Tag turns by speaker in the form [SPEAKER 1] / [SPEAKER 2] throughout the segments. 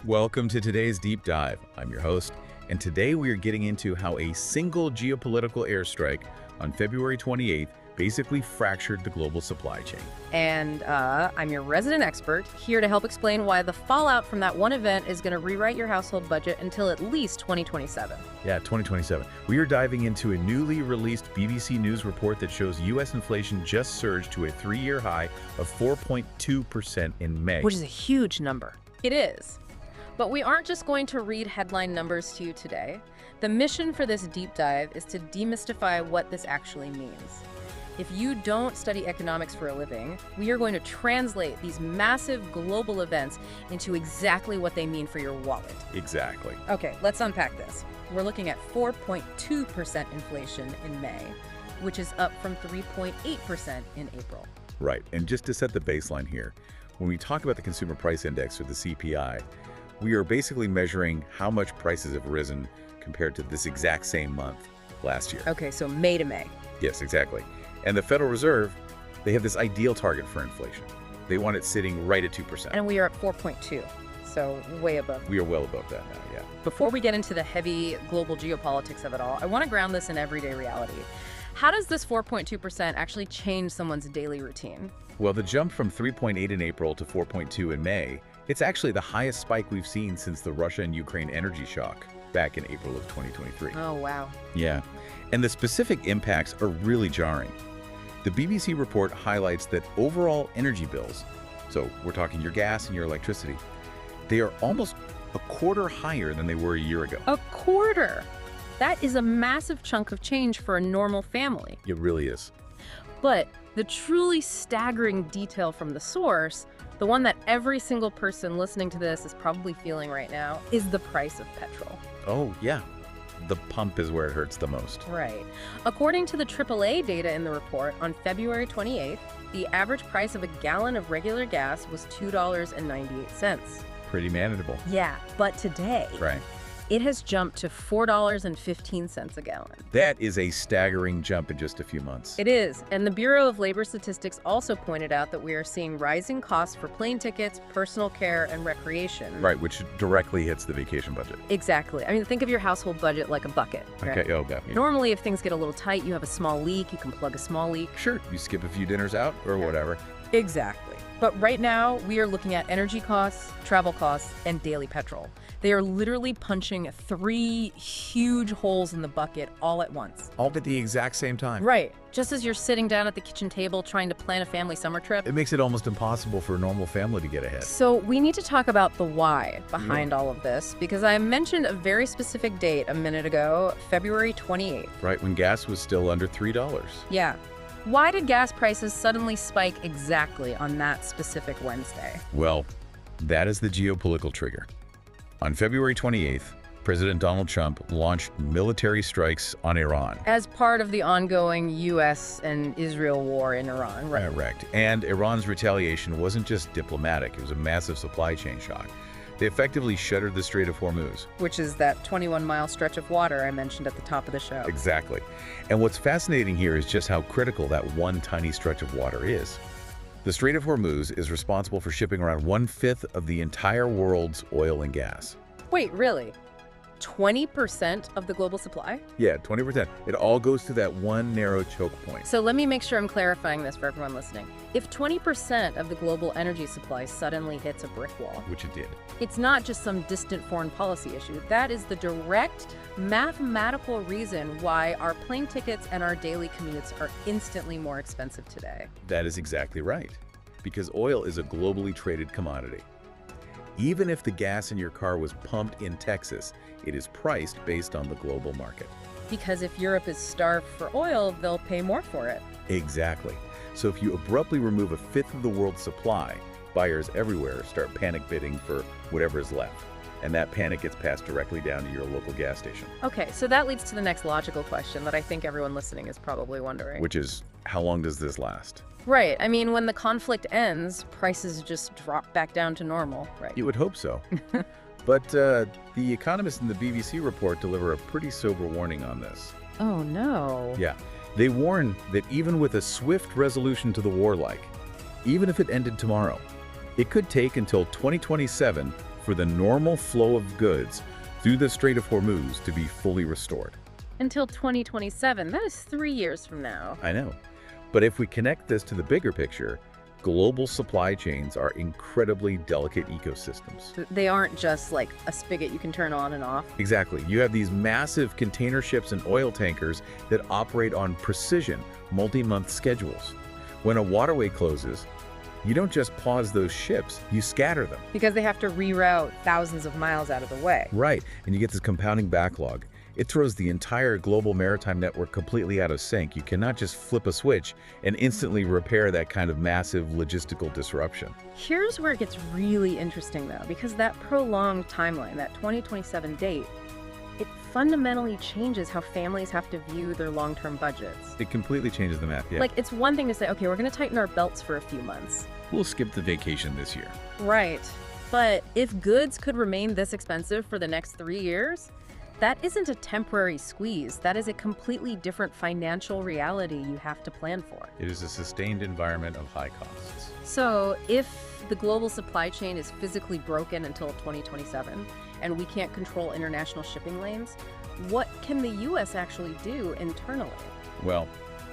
[SPEAKER 1] Welcome to today's Deep Dive. I'm your host, and today we are getting into how a single geopolitical airstrike on February 28th basically fractured the global supply chain.
[SPEAKER 2] And I'm your resident expert, here to help explain why the fallout from that one event is going to rewrite your household budget until at least 2027.
[SPEAKER 1] Yeah, 2027. We are diving into a newly released BBC News report that shows U.S. inflation just surged to a three-year high of 4.2% in May.
[SPEAKER 2] Which is a huge number. It is. But we aren't just going to read headline numbers to you today. The mission for this deep dive is to demystify what this actually means. If you don't study economics for a living, we are going to translate these massive global events into exactly what they mean for your wallet.
[SPEAKER 1] Exactly.
[SPEAKER 2] Okay, let's unpack this. We're looking at 4.2% inflation in May, which is up from 3.8% in April.
[SPEAKER 1] Right, and just to set the baseline here, when we talk about the Consumer Price Index, or the CPI, we are basically measuring how much prices have risen compared to this exact same month last year.
[SPEAKER 2] Okay, so May to May.
[SPEAKER 1] Yes, exactly. And the Federal Reserve, they have this ideal target for inflation. They want it sitting right at 2%.
[SPEAKER 2] And we are at 4.2, so way above.
[SPEAKER 1] We are well above that now, yeah.
[SPEAKER 2] Before we get into the heavy global geopolitics of it all, I want to ground this in everyday reality. How does this 4.2% actually change someone's daily routine?
[SPEAKER 1] Well, the jump from 3.8 in April to 4.2 in May, it's actually the highest spike we've seen since the Russia and Ukraine energy shock back in April of 2023.
[SPEAKER 2] Oh, wow.
[SPEAKER 1] Yeah, and the specific impacts are really jarring. The BBC report highlights that overall energy bills, so we're talking your gas and your electricity, they are almost a quarter higher than they were a year ago.
[SPEAKER 2] A quarter? That is a massive chunk of change for a normal family.
[SPEAKER 1] It really is.
[SPEAKER 2] But the truly staggering detail from the source, the one that every single person listening to this is probably feeling right now, is the price of petrol.
[SPEAKER 1] Oh, yeah. The pump is where it hurts the most.
[SPEAKER 2] Right. According to the AAA data in the report, on February 28th, the average price of a gallon of regular gas was $2.98.
[SPEAKER 1] Pretty manageable.
[SPEAKER 2] Yeah, but today,
[SPEAKER 1] Right.
[SPEAKER 2] it has jumped to $4.15 a gallon.
[SPEAKER 1] That is a staggering jump in just a few months.
[SPEAKER 2] It is, and the Bureau of Labor Statistics also pointed out that we are seeing rising costs for plane tickets, personal care, and recreation.
[SPEAKER 1] Right, which directly hits the vacation budget.
[SPEAKER 2] Exactly. I mean, think of your household budget like a bucket. Right?
[SPEAKER 1] Okay, oh, yeah.
[SPEAKER 2] Normally, if things get a little tight, you have a small leak, you can plug a small leak.
[SPEAKER 1] Sure, you skip a few dinners out or whatever.
[SPEAKER 2] Exactly. But right now, we are looking at energy costs, travel costs, and daily petrol. They are literally punching three huge holes in the bucket all at once.
[SPEAKER 1] All at the exact same time.
[SPEAKER 2] Right. Just as you're sitting down at the kitchen table trying to plan a family summer trip.
[SPEAKER 1] It makes it almost impossible for a normal family to get ahead.
[SPEAKER 2] So we need to talk about the why behind all of this, because I mentioned a very specific date a minute ago, February 28th.
[SPEAKER 1] Right, when gas was still under $3.
[SPEAKER 2] Yeah. Why did gas prices suddenly spike exactly on that specific Wednesday?
[SPEAKER 1] Well, that is the geopolitical trigger. On February 28th, President Donald Trump launched military strikes on Iran.
[SPEAKER 2] As part of the ongoing U.S. and Israel war in Iran, right?
[SPEAKER 1] Correct. And Iran's retaliation wasn't just diplomatic, it was a massive supply chain shock. They effectively shuttered the Strait of Hormuz.
[SPEAKER 2] Which is that 21-mile stretch of water I mentioned at the top of the show.
[SPEAKER 1] Exactly. And what's fascinating here is just how critical that one tiny stretch of water is. The Strait of Hormuz is responsible for shipping around 1/5 of the entire world's oil and gas.
[SPEAKER 2] Wait, really? 20% of the global supply?
[SPEAKER 1] Yeah, 20%. It all goes to that one narrow choke point.
[SPEAKER 2] So let me make sure I'm clarifying this for everyone listening. If 20% of the global energy supply suddenly hits a brick wall,
[SPEAKER 1] Which it did.
[SPEAKER 2] it's not just some distant foreign policy issue. That is the direct mathematical reason why our plane tickets and our daily commutes are instantly more expensive today.
[SPEAKER 1] That is exactly right. Because oil is a globally traded commodity. Even if the gas in your car was pumped in Texas, it is priced based on the global market.
[SPEAKER 2] Because if Europe is starved for oil, they'll pay more for it.
[SPEAKER 1] Exactly. So if you abruptly remove 1/5 of the world's supply, buyers everywhere start panic bidding for whatever is left. And that panic gets passed directly down to your local gas station.
[SPEAKER 2] Okay, so that leads to the next logical question that I think everyone listening is probably wondering.
[SPEAKER 1] Which is, how long does this last?
[SPEAKER 2] Right. I mean, when the conflict ends, prices just drop back down to normal, right?
[SPEAKER 1] You would hope so. But the economists in the BBC report deliver a pretty sober warning on this.
[SPEAKER 2] Oh, no.
[SPEAKER 1] Yeah. They warn that even with a swift resolution to the war, even if it ended tomorrow, it could take until 2027 for for the normal flow of goods through the Strait of Hormuz to be fully restored.
[SPEAKER 2] Until 2027, that is 3 years from now.
[SPEAKER 1] I know. But if we connect this to the bigger picture, global supply chains are incredibly delicate ecosystems.
[SPEAKER 2] They aren't just like a spigot you can turn on and off.
[SPEAKER 1] Exactly. You have these massive container ships and oil tankers that operate on precision, multi-month schedules. When a waterway closes, you don't just pause those ships, you scatter them.
[SPEAKER 2] Because they have to reroute thousands of miles out of the way.
[SPEAKER 1] Right, and you get this compounding backlog. It throws the entire global maritime network completely out of sync. You cannot just flip a switch and instantly repair that kind of massive logistical disruption.
[SPEAKER 2] Here's where it gets really interesting, though, because that prolonged timeline, that 2027 date, it fundamentally changes how families have to view their long-term budgets.
[SPEAKER 1] It completely changes the math, yeah.
[SPEAKER 2] Like, it's one thing to say, okay, we're going to tighten our belts for a few months.
[SPEAKER 1] We'll skip the vacation this year.
[SPEAKER 2] Right. But if goods could remain this expensive for the next 3 years, that isn't a temporary squeeze. That is a completely different financial reality you have to plan for.
[SPEAKER 1] It is a sustained environment of high costs.
[SPEAKER 2] So if the global supply chain is physically broken until 2027 and we can't control international shipping lanes, what can the U.S. actually do internally?
[SPEAKER 1] Well,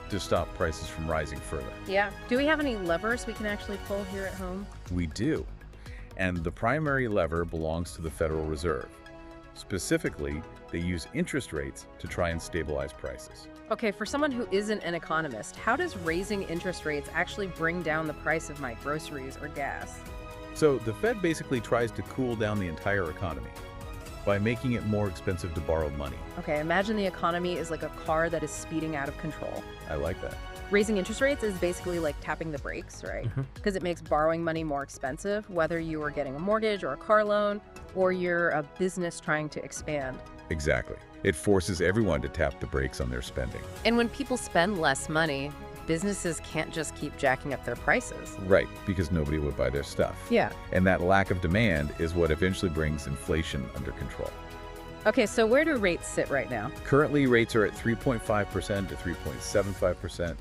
[SPEAKER 1] to stop prices from rising further.
[SPEAKER 2] Yeah. Do we have any levers we can actually pull here at home?
[SPEAKER 1] We do. And the primary lever belongs to the Federal Reserve. Specifically, they use interest rates to try and stabilize prices.
[SPEAKER 2] Okay, for someone who isn't an economist, how does raising interest rates actually bring down the price of my groceries or gas?
[SPEAKER 1] So the Fed basically tries to cool down the entire economy by making it more expensive to borrow money.
[SPEAKER 2] Okay, imagine the economy is like a car that is speeding out of control.
[SPEAKER 1] I like that.
[SPEAKER 2] Raising interest rates is basically like tapping the brakes, right? Because it makes borrowing money more expensive, whether you are getting a mortgage or a car loan, or you're a business trying to expand.
[SPEAKER 1] Exactly. It forces everyone to tap the brakes on their spending.
[SPEAKER 2] And when people spend less money, businesses can't just keep jacking up their prices.
[SPEAKER 1] Right, because nobody would buy their stuff.
[SPEAKER 2] Yeah.
[SPEAKER 1] And that lack of demand is what eventually brings inflation under control.
[SPEAKER 2] Okay, so where do rates sit right now?
[SPEAKER 1] Currently, rates are at 3.5% to 3.75%,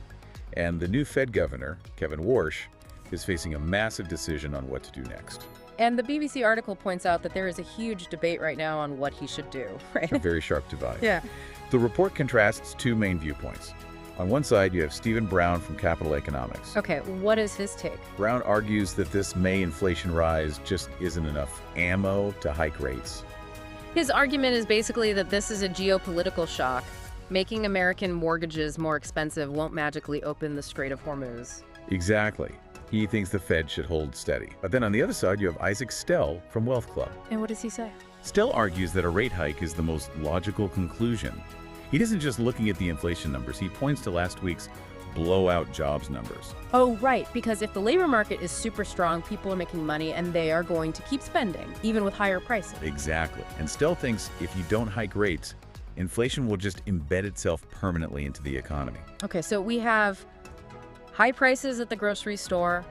[SPEAKER 1] and the new Fed governor, Kevin Warsh, is facing a massive decision on what to do next.
[SPEAKER 2] And the BBC article points out that there is a huge debate right now on what he should do, right?
[SPEAKER 1] A very sharp divide.
[SPEAKER 2] Yeah.
[SPEAKER 1] The report contrasts two main viewpoints. On one side, you have Stephen Brown from Capital Economics.
[SPEAKER 2] Okay, what is his take?
[SPEAKER 1] Brown argues that this May inflation rise just isn't enough ammo to hike rates.
[SPEAKER 2] His argument is basically that this is a geopolitical shock. Making American mortgages more expensive won't magically open the Strait of Hormuz.
[SPEAKER 1] Exactly. He thinks the Fed should hold steady. But then on the other side, you have Isaac Stell from Wealth Club.
[SPEAKER 2] And what does he say?
[SPEAKER 1] Stell argues that a rate hike is the most logical conclusion. He isn't just looking at the inflation numbers. He points to last week's blowout jobs numbers.
[SPEAKER 2] Oh, right, because if the labor market is super strong, people are making money and they are going to keep spending, even with higher prices.
[SPEAKER 1] Exactly. And Stell thinks if you don't hike rates, inflation will just embed itself permanently into the economy.
[SPEAKER 2] Okay, so we have high prices at the grocery store,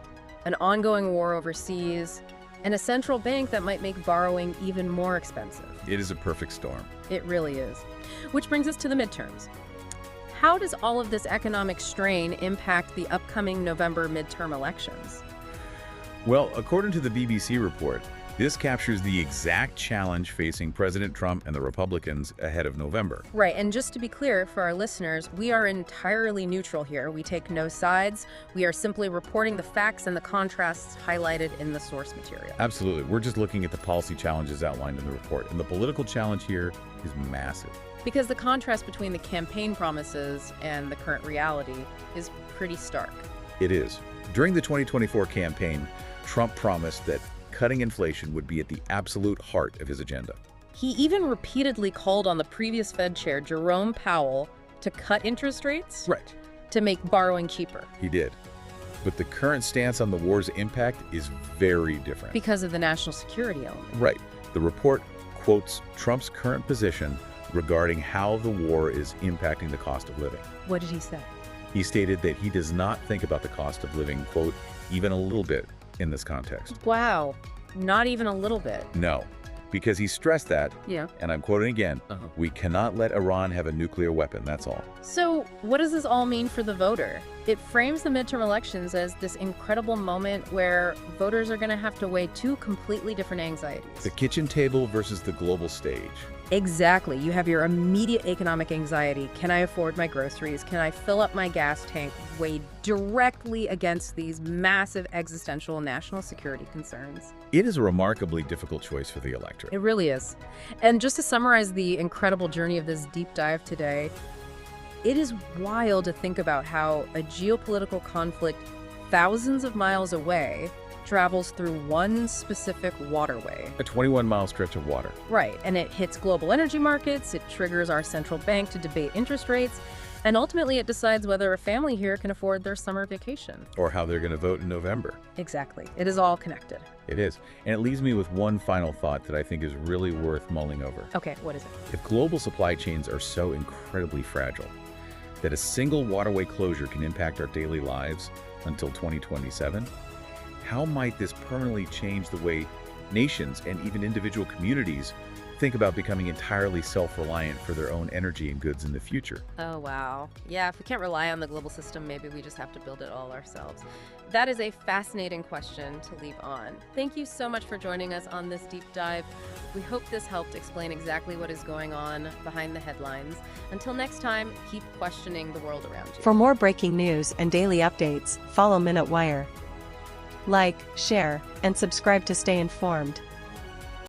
[SPEAKER 2] an ongoing war overseas, and a central bank that might make borrowing even more expensive.
[SPEAKER 1] It is a perfect storm.
[SPEAKER 2] It really is. Which brings us to the midterms. How does all of this economic strain impact the upcoming November midterm elections?
[SPEAKER 1] Well, according to the BBC report, this captures the exact challenge facing President Trump and the Republicans ahead of November.
[SPEAKER 2] Right, and just to be clear for our listeners, we are entirely neutral here. We take no sides. We are simply reporting the facts and the contrasts highlighted in the source material.
[SPEAKER 1] Absolutely. We're just looking at the policy challenges outlined in the report, and the political challenge here is massive.
[SPEAKER 2] Because the contrast between the campaign promises and the current reality is pretty stark.
[SPEAKER 1] It is. During the 2024 campaign, Trump promised that cutting inflation would be at the absolute heart of his agenda.
[SPEAKER 2] He even repeatedly called on the previous Fed chair, Jerome Powell, to cut interest rates
[SPEAKER 1] Right.
[SPEAKER 2] to make borrowing cheaper.
[SPEAKER 1] He did. But the current stance on the war's impact is very different.
[SPEAKER 2] Because of the national security element.
[SPEAKER 1] Right. The report quotes Trump's current position regarding how the war is impacting the cost of living.
[SPEAKER 2] What did he say?
[SPEAKER 1] He stated that he does not think about the cost of living, quote, even a little bit in this context.
[SPEAKER 2] Wow, not even a little bit.
[SPEAKER 1] No, because he stressed that,
[SPEAKER 2] Yeah.
[SPEAKER 1] and I'm quoting again, we cannot let Iran have a nuclear weapon, that's all.
[SPEAKER 2] So what does this all mean for the voter? It frames the midterm elections as this incredible moment where voters are going to have to weigh two completely different anxieties.
[SPEAKER 1] The kitchen table versus the global stage.
[SPEAKER 2] Exactly. You have your immediate economic anxiety. Can I afford my groceries? Can I fill up my gas tank? Weighed directly against these massive existential national security concerns.
[SPEAKER 1] It is a remarkably difficult choice for the electorate.
[SPEAKER 2] It really is. And just to summarize the incredible journey of this deep dive today, it is wild to think about how a geopolitical conflict thousands of miles away travels through one specific waterway.
[SPEAKER 1] A 21-mile stretch of water.
[SPEAKER 2] Right, and it hits global energy markets, it triggers our central bank to debate interest rates, and ultimately it decides whether a family here can afford their summer vacation.
[SPEAKER 1] Or how they're going to vote in November.
[SPEAKER 2] Exactly. It is all connected.
[SPEAKER 1] It is. And it leaves me with one final thought that I think is really worth mulling over.
[SPEAKER 2] Okay, what is it?
[SPEAKER 1] If global supply chains are so incredibly fragile that a single waterway closure can impact our daily lives until 2027, how might this permanently change the way nations and even individual communities think about becoming entirely self-reliant for their own energy and goods in the future?
[SPEAKER 2] Oh, wow. Yeah, if we can't rely on the global system, maybe we just have to build it all ourselves. That is a fascinating question to leave on. Thank you so much for joining us on this deep dive. We hope this helped explain exactly what is going on behind the headlines. Until next time, keep questioning the world around you.
[SPEAKER 3] For more breaking news and daily updates, follow Minute Wire. Like, share, and subscribe to stay informed.